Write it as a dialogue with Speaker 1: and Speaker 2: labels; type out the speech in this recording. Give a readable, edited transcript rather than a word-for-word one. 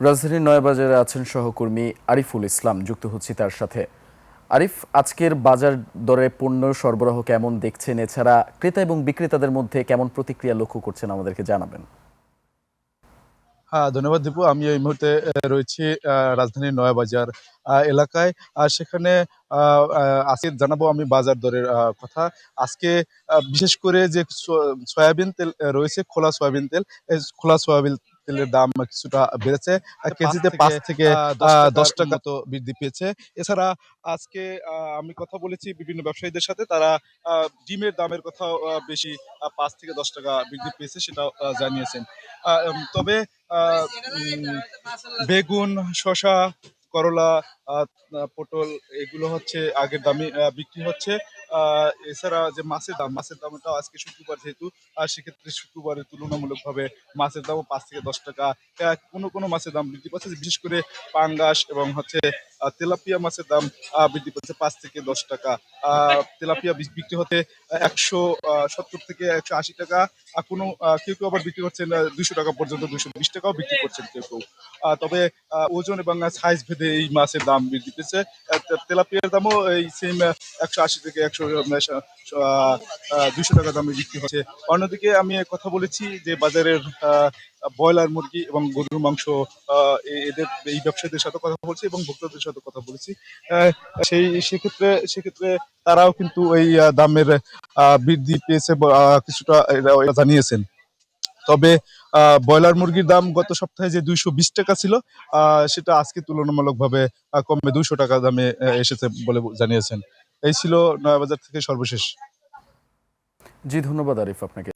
Speaker 1: রাজধানীর নয়াবাজারে আছেন সহকর্মী আরিফুল ইসলাম, যুক্ত হচ্ছি তার সাথে। আরিফ, আজকের বাজার দরে পণ্য সরবরাহ কেমন দেখছেন? এছাড়া ক্রেতা এবং বিক্রেতাদের মধ্যে কেমন প্রতিক্রিয়া লক্ষ্য করছেন আমাদেরকে জানাবেন।
Speaker 2: হ্যাঁ, ধন্যবাদ দীপু। আমি এই মুহূর্তে রয়েছি রাজধানীর নয়াবাজার এলাকায়। আর সেখানে আজকে জানাবো আমি বাজার দরের কথা। আজকে বিশেষ করে যে সয়াবিন তেল রয়েছে, খোলা সয়াবিন তেল, এই খোলা সয়াবিন তেলের দাম কিছুটা বেড়েছে। কেজিতে 5 থেকে 10 টাকা মতো বৃদ্ধি পেয়েছে। এছাড়া আজকে আমি কথা বলেছি বিভিন্ন ব্যবসায়ীদের সাথে, তারা ডিমের দামের কথা বেশি 5 থেকে 10 টাকা বৃদ্ধি পেয়েছে সেটা জানিয়েছেন। তবে আহ, বেগুন, শসা, করলা, আহ, পটল এগুলো হচ্ছে আগের দামে বিক্রি হচ্ছে। এছাড়া যে মাছের দামটা আজকে শুক্রবার যেহেতু, সেক্ষেত্রে শুক্রবারের তুলনামূলকভাবে মাছের দামও 5 থেকে 10 টাকা। কোনো কোনো মাছের দাম বৃদ্ধি পাচ্ছে, বিশেষ করে পাঙ্গাস এবং হচ্ছে তেলাপিয়া মাছের দাম বৃদ্ধি পাচ্ছে 5 থেকে 10 টাকা। তেলাপিয়া বিক্রি হতে 170 থেকে 180 টাকা। কোনো কেউ কেউ আবার বিক্রি করছেন 200 টাকা পর্যন্ত, 220 টাকাও বিক্রি করছেন কেউ কেউ। তবে ওজন এবং সাইজ ভেদে এই মাছের দাম বৃদ্ধি পেয়েছে। তেলাপিয়ার দামও এই সেম 180 থেকে 200 টাকা দামে বিক্রি হচ্ছে। অন্যদিকে আমি কথা বলেছি যে বাজারের ব্রয়লার মুরগি এবং গরুর মাংস, এদের এই ব্যবসায়ীদের সাথে কথা বলছি এবং ভোক্তাদের সাথে কথা বলেছি। আহ, সেক্ষেত্রে তারাও কিন্তু এই দামের বৃদ্ধি পেয়েছে কিছুটা এরা জানিয়েছেন। তবে ব্রয়লার মুরগির দাম গত সপ্তাহে যে 220 টাকা ছিল, সেটা আজকে তুলনামূলকভাবে কমে 200 টাকা দামে এসেছে বলে জানিয়েছেন। এই ছিল নয়াবাজার থেকে সর্বশেষ।
Speaker 1: জি, ধন্যবাদ আরিফ আপনাকে।